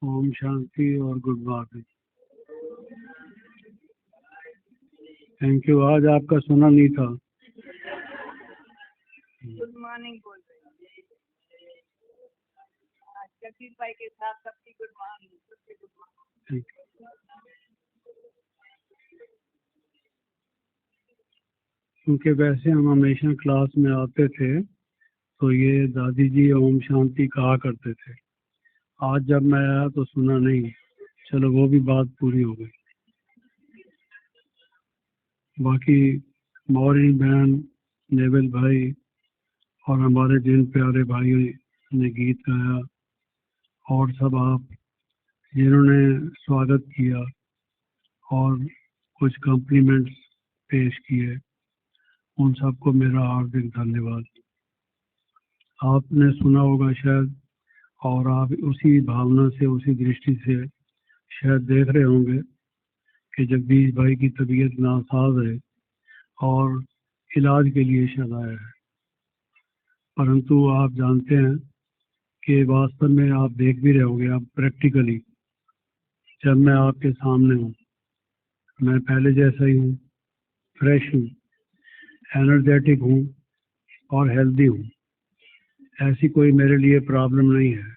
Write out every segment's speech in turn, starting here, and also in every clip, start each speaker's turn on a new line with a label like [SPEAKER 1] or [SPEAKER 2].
[SPEAKER 1] ओम शांति और good morning. Thank you. आज आपका सुना नहीं था।
[SPEAKER 2] गुड मॉर्निंग बोल रही हूँ। आज जगदीश भाई के साथ सबकी गुड मॉर्निंग, सबकी गुड मॉर्निंग।
[SPEAKER 1] क्योंकि वैसे हम हमेशा क्लास में आते थे तो ये दादी जी ओम शांति कहा करते थे। आज जब मैं आया तो सुना नहीं। चलो वो भी बात पूरी हो गई। बाकी मौरी बहन, नेवल भाई और हमारे जिन प्यारे भाइयों ने गीत गाया और सब आप जिन्होंने स्वागत किया और कुछ कॉम्प्लीमेंट्स पेश किए, उन सबको मेरा हार्दिक धन्यवाद। आपने सुना होगा शायद, और आप उसी भावना से, उसी दृष्टि से शायद देख रहे होंगे कि जगदीश भाई की तबीयत नासाज है और इलाज के लिए शायद आया है। परंतु आप जानते हैं कि वास्तव में आप देख भी रहे होंगे, आप प्रैक्टिकली, जब मैं आपके सामने हूँ, मैं पहले जैसा ही हूँ, फ्रेश हूँ, एनर्जेटिक हूँ और हेल्दी हूँ। ऐसी कोई मेरे लिए प्रॉब्लम नहीं है।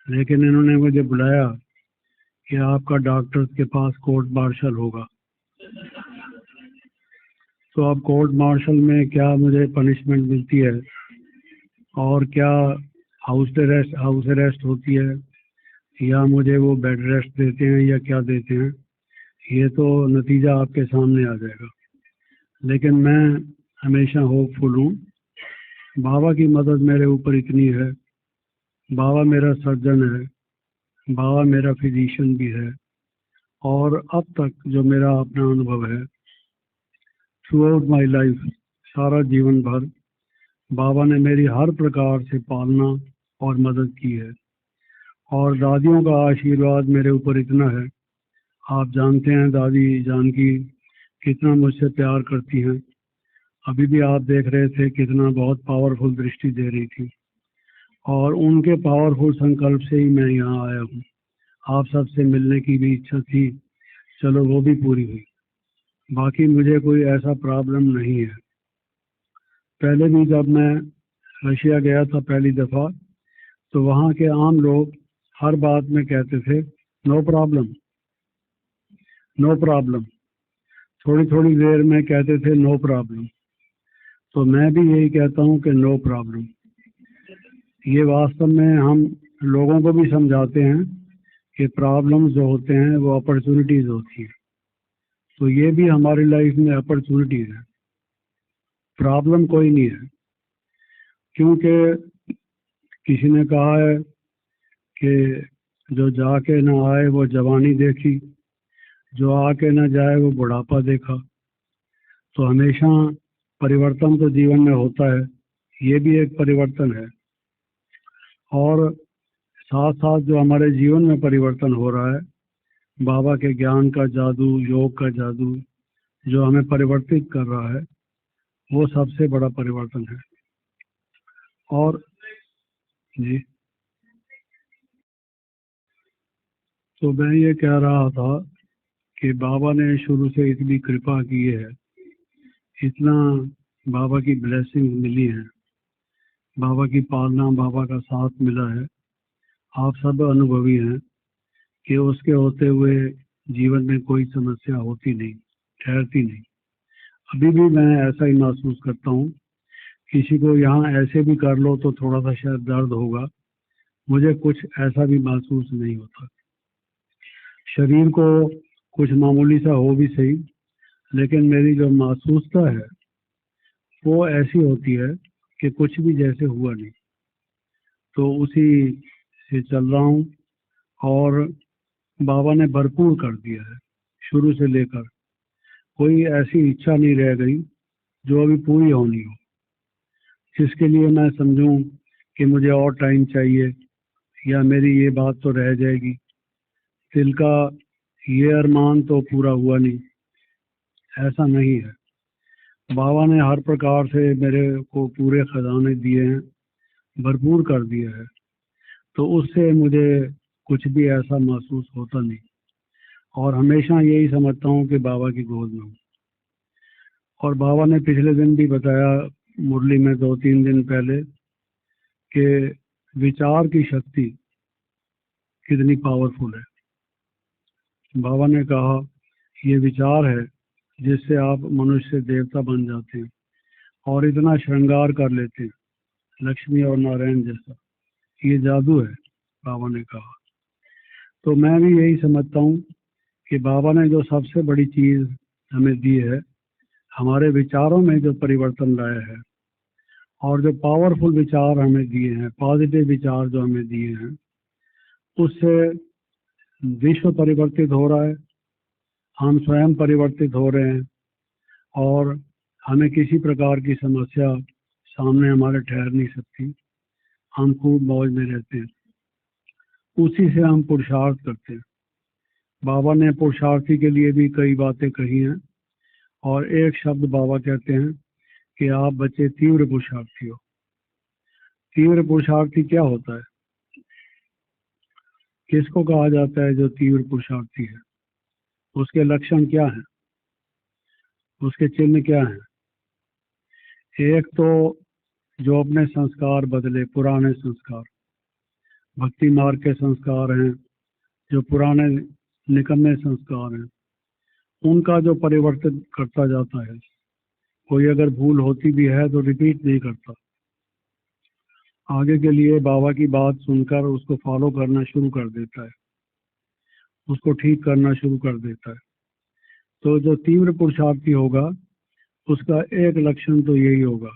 [SPEAKER 1] लेकिन इन्होंने मुझे बुलाया कि आपका डॉक्टर के पास कोर्ट मार्शल होगा। तो अब कोर्ट मार्शल में क्या मुझे पनिशमेंट मिलती है और क्या हाउस अरेस्ट होती है या मुझे वो बेड रेस्ट देते हैं या क्या देते हैं, ये तो नतीजा आपके सामने आ जाएगा। लेकिन मैं हमेशा होपफुल हूँ। बाबा की मदद मेरे ऊपर इतनी है। बाबा मेरा सर्जन है, बाबा मेरा फिजिशियन भी है, और अब तक जो मेरा अपना अनुभव है, थ्रू आउट माई लाइफ, सारा जीवन भर बाबा ने मेरी हर प्रकार से पालना और मदद की है। और दादियों का आशीर्वाद मेरे ऊपर इतना है। आप जानते हैं दादी जानकी कितना मुझसे प्यार करती हैं। अभी भी आप देख रहे थे कितना बहुत पावरफुल दृष्टि दे रही थी, और उनके पावरफुल संकल्प से ही मैं यहाँ आया हूँ। आप सबसे मिलने की भी इच्छा थी, चलो वो भी पूरी हुई। बाकी मुझे कोई ऐसा प्रॉब्लम नहीं है। पहले भी जब मैं रशिया गया था पहली दफ़ा, तो वहाँ के आम लोग हर बात में कहते थे नो प्रॉब्लम, नो प्रॉब्लम। थोड़ी थोड़ी देर में कहते थे नो प्रॉब्लम। तो मैं भी यही कहता हूँ कि नो प्रॉब्लम। ये वास्तव में हम लोगों को भी समझाते हैं कि प्रॉब्लम्स जो होते हैं वो अपॉर्चुनिटीज़ होती है। तो ये भी हमारी लाइफ में अपॉर्चुनिटीज़ है, प्रॉब्लम कोई नहीं है। क्योंकि किसी ने कहा है कि जो जाके ना आए वो जवानी देखी, जो आके ना जाए वो बुढ़ापा देखा। तो हमेशा परिवर्तन तो जीवन में होता है, ये भी एक परिवर्तन है। और साथ साथ जो हमारे जीवन में परिवर्तन हो रहा है, बाबा के ज्ञान का जादू, योग का जादू जो हमें परिवर्तित कर रहा है, वो सबसे बड़ा परिवर्तन है। और जी, तो मैं ये कह रहा था कि बाबा ने शुरू से इतनी कृपा की है, इतना बाबा की ब्लेसिंग मिली है, बाबा की पालना, बाबा का साथ मिला है। आप सब अनुभवी हैं कि उसके होते हुए जीवन में कोई समस्या होती नहीं, ठहरती नहीं। अभी भी मैं ऐसा ही महसूस करता हूँ। किसी को यहाँ ऐसे भी कर लो तो थोड़ा सा शायद दर्द होगा, मुझे कुछ ऐसा भी महसूस नहीं होता। शरीर को कुछ मामूली सा हो भी सही, लेकिन मेरी जो महसूसता है वो ऐसी होती है कि कुछ भी जैसे हुआ नहीं। तो उसी से चल रहा हूँ, और बाबा ने भरपूर कर दिया है शुरू से लेकर। कोई ऐसी इच्छा नहीं रह गई जो अभी पूरी होनी हो, जिसके लिए मैं समझूं कि मुझे और टाइम चाहिए या मेरी ये बात तो रह जाएगी। दिल का ये अरमान तो पूरा हुआ नहीं, ऐसा नहीं है। बाबा ने हर प्रकार से मेरे को पूरे खजाने दिए हैं, भरपूर कर दिया है। तो उससे मुझे कुछ भी ऐसा महसूस होता नहीं, और हमेशा यही समझता हूँ कि बाबा की गोद में हूँ। और बाबा ने पिछले दिन भी बताया मुरली में 2-3 दिन पहले कि विचार की शक्ति कितनी पावरफुल है। बाबा ने कहा ये विचार है जिससे आप मनुष्य से देवता बन जाते हैं और इतना श्रृंगार कर लेते हैं, लक्ष्मी और नारायण जैसा। ये जादू है, बाबा ने कहा। तो मैं भी यही समझता हूँ कि बाबा ने जो सबसे बड़ी चीज़ हमें दी है, हमारे विचारों में जो परिवर्तन लाया है और जो पावरफुल विचार हमें दिए हैं, पॉजिटिव विचार जो हमें दिए हैं, उससे विश्व परिवर्तित हो रहा है, हम स्वयं परिवर्तित हो रहे हैं, और हमें किसी प्रकार की समस्या सामने हमारे ठहर नहीं सकती। हम खूब मौज में रहते हैं, उसी से हम पुरुषार्थ करते हैं। बाबा ने पुरुषार्थी के लिए भी कई बातें कही हैं, और एक शब्द बाबा कहते हैं कि आप बच्चे तीव्र पुरुषार्थी हो। तीव्र पुरुषार्थी क्या होता है, किसको कहा जाता है जो तीव्र पुरुषार्थी है? उसके लक्षण क्या हैं, उसके चिन्ह क्या हैं? एक तो जो अपने संस्कार बदले, पुराने संस्कार, भक्ति मार्ग के संस्कार हैं, जो पुराने निकम्मे संस्कार हैं, उनका जो परिवर्तन करता जाता है। कोई अगर भूल होती भी है तो रिपीट नहीं करता, आगे के लिए बाबा की बात सुनकर उसको फॉलो करना शुरू कर देता है, उसको ठीक करना शुरू कर देता है। तो जो तीव्र पुरुषार्थी होगा उसका एक लक्षण तो यही होगा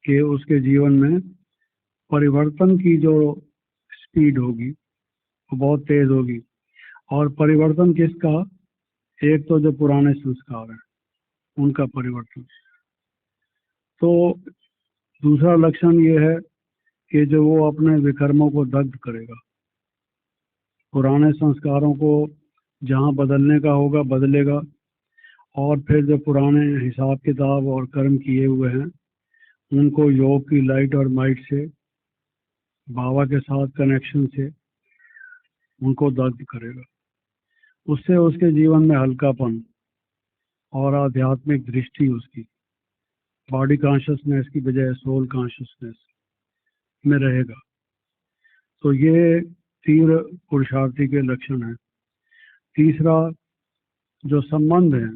[SPEAKER 1] कि उसके जीवन में परिवर्तन की जो स्पीड होगी वो बहुत तेज होगी। और परिवर्तन किसका? एक तो जो पुराने संस्कार हैं उनका परिवर्तन। तो दूसरा लक्षण ये है कि जो वो अपने विकर्मों को दग्ध करेगा, पुराने संस्कारों को जहाँ बदलने का होगा बदलेगा, और फिर जो पुराने हिसाब किताब और कर्म किए हुए हैं उनको योग की लाइट और माइट से, बाबा के साथ कनेक्शन से उनको दग्ध करेगा। उससे उसके जीवन में हल्कापन और आध्यात्मिक दृष्टि, उसकी बॉडी कॉन्शियसनेस की बजाय सोल कॉन्शियसनेस में रहेगा। तो ये तीव्र पुरुषार्थी के लक्षण हैं। तीसरा, जो संबंध है,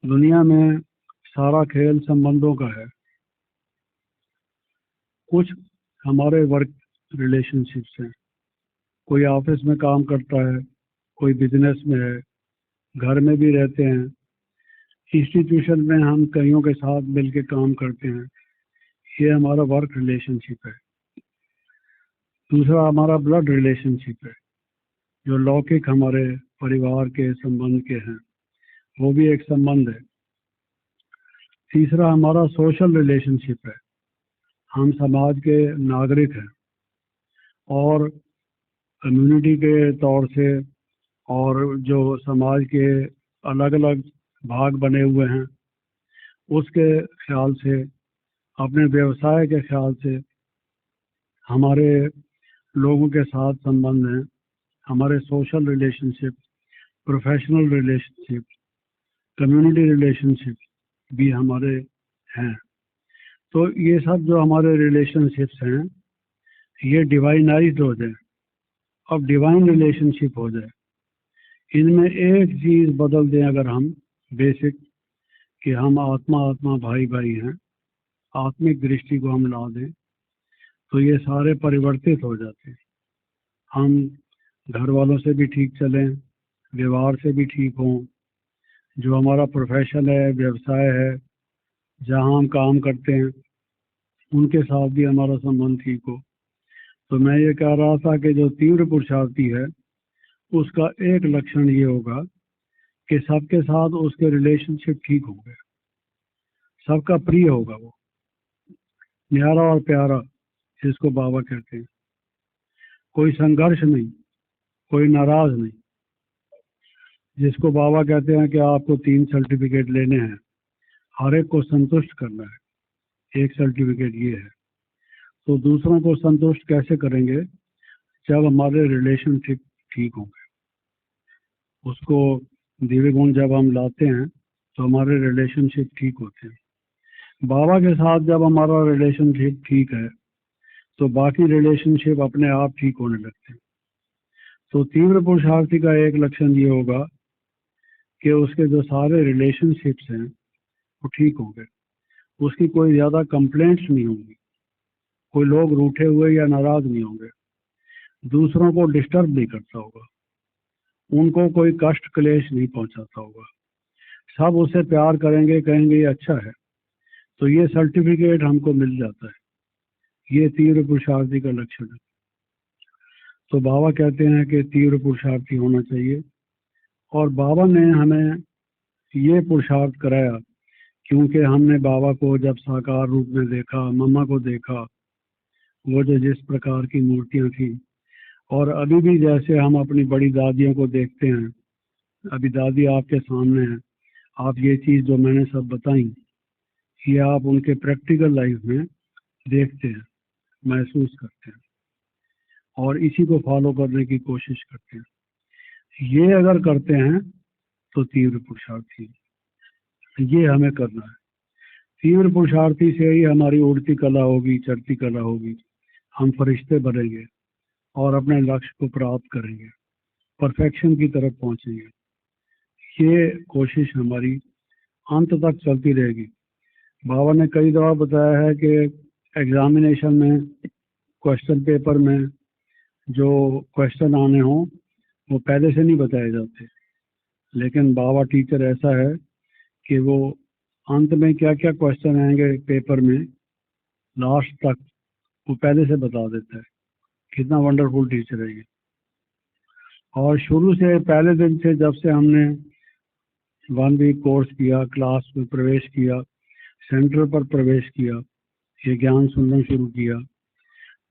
[SPEAKER 1] दुनिया में सारा खेल संबंधों का है। कुछ हमारे वर्क रिलेशनशिप्स हैं, कोई ऑफिस में काम करता है, कोई बिजनेस में है, घर में भी रहते हैं, इंस्टीट्यूशन में हम कईयों के साथ मिलकर काम करते हैं, ये हमारा वर्क रिलेशनशिप है। दूसरा हमारा ब्लड रिलेशनशिप है, जो लौकिक हमारे परिवार के संबंध के हैं, वो भी एक संबंध है। तीसरा हमारा सोशल रिलेशनशिप है, हम समाज के नागरिक हैं और कम्युनिटी के तौर से, और जो समाज के अलग अलग भाग बने हुए हैं उसके ख्याल से, अपने व्यवसाय के ख्याल से हमारे लोगों के साथ संबंध हैं। हमारे social relationship, professional relationship, community relationship भी हमारे हैं। तो ये सब जो हमारे रिलेशनशिप्स हैं ये डिवाइनाइज्ड हो जाए, अब डिवाइन रिलेशनशिप हो जाए। इनमें एक चीज़ बदल दें अगर हम, बेसिक, कि हम आत्मा आत्मा भाई भाई हैं, आत्मिक दृष्टि को हम ला दें, तो ये सारे परिवर्तित हो जाते हैं। हम घर वालों से भी ठीक चलें, व्यवहार से भी ठीक हों, जो हमारा प्रोफेशन है, व्यवसाय है, जहाँ हम काम करते हैं उनके साथ भी हमारा संबंध ठीक हो। तो मैं ये कह रहा था कि जो तीव्र पुरुषार्थी है उसका एक लक्षण ये होगा कि सबके साथ उसके रिलेशनशिप ठीक होंगे, सबका प्रिय होगा, वो न्यारा और प्यारा, जिसको बाबा कहते हैं। कोई संघर्ष नहीं, कोई नाराज नहीं, जिसको बाबा कहते हैं कि आपको 3 सर्टिफिकेट लेने हैं, हर एक को संतुष्ट करना है, एक सर्टिफिकेट ये है। तो दूसरों को संतुष्ट कैसे करेंगे? जब हमारे रिलेशनशिप ठीक होंगे। उसको दिव्य गुण जब हम लाते हैं तो हमारे रिलेशनशिप ठीक होते हैं। बाबा के साथ जब हमारा रिलेशनशिप ठीक है तो बाकी रिलेशनशिप अपने आप ठीक होने लगते हैं। तो तीव्र पुरुषार्थी का एक लक्षण ये होगा कि उसके जो सारे रिलेशनशिप्स हैं वो ठीक होंगे, उसकी कोई ज़्यादा कंप्लेंट्स नहीं होंगी, कोई लोग रूठे हुए या नाराज नहीं होंगे, दूसरों को डिस्टर्ब नहीं करता होगा, उनको कोई कष्ट क्लेश नहीं पहुंचाता होगा, सब उसे प्यार करेंगे, कहेंगे ये अच्छा है। तो ये सर्टिफिकेट हमको मिल जाता है, ये तीव्र पुरुषार्थी का लक्षण है। तो बाबा कहते हैं कि तीव्र पुरुषार्थी होना चाहिए, और बाबा ने हमें ये पुरुषार्थ कराया क्योंकि हमने बाबा को जब साकार रूप में देखा, मम्मा को देखा, वो जो जिस प्रकार की मूर्तियां थी, और अभी भी जैसे हम अपनी बड़ी दादियों को देखते हैं, अभी दादी आपके सामने है, आप ये चीज़ जो मैंने सब बताई ये आप उनके प्रैक्टिकल लाइफ में देखते हैं, महसूस करते हैं और इसी को फॉलो करने की कोशिश करते हैं। ये अगर करते हैं तो तीव्र पुरुषार्थी, ये हमें करना है। तीव्र पुरुषार्थी से ही हमारी उड़ती कला होगी, चढ़ती कला होगी, हम फरिश्ते बनेंगे और अपने लक्ष्य को प्राप्त करेंगे, परफेक्शन की तरफ पहुंचेंगे। ये कोशिश हमारी अंत तक चलती रहेगी। बाबा ने कई दफा बताया है कि एग्जामिनेशन में, क्वेश्चन पेपर में जो क्वेश्चन आने हों वो पहले से नहीं बताए जाते, लेकिन बाबा टीचर ऐसा है कि वो अंत में क्या क्या क्वेश्चन आएंगे पेपर में लास्ट तक वो पहले से बता देता है। कितना वंडरफुल टीचर है ये। और शुरू से पहले दिन से जब से हमने 1 वीक कोर्स किया, क्लास में प्रवेश किया, सेंटर पर प्रवेश किया, ये ज्ञान सुनना शुरू किया,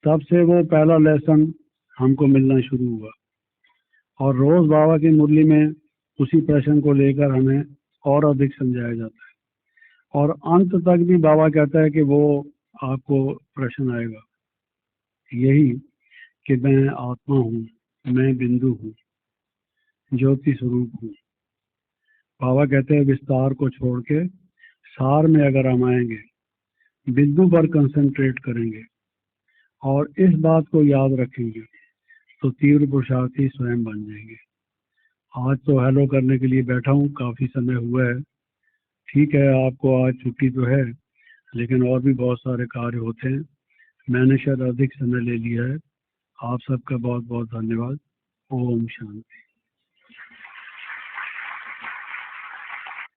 [SPEAKER 1] तब से वो पहला लेसन हमको मिलना शुरू हुआ और रोज बाबा की मुरली में उसी प्रश्न को लेकर हमें और अधिक समझाया जाता है। और अंत तक भी बाबा कहता है कि वो आपको प्रश्न आएगा, यही कि मैं आत्मा हूँ, मैं बिंदु हूँ, ज्योति स्वरूप हूँ। बाबा कहते हैं विस्तार को छोड़ के सार में अगर हम आएंगे, बिंदु पर कंसंट्रेट करेंगे और इस बात को याद रखेंगे तो तीव्र पुरुषार्थी स्वयं बन जाएंगे। आज तो हेलो करने के लिए बैठा हूँ, काफ़ी समय हुआ है। ठीक है, आपको आज छुट्टी तो है, लेकिन और भी बहुत सारे कार्य होते हैं। मैंने शायद अधिक समय ले लिया है। आप सबका बहुत बहुत धन्यवाद। ओम शांति।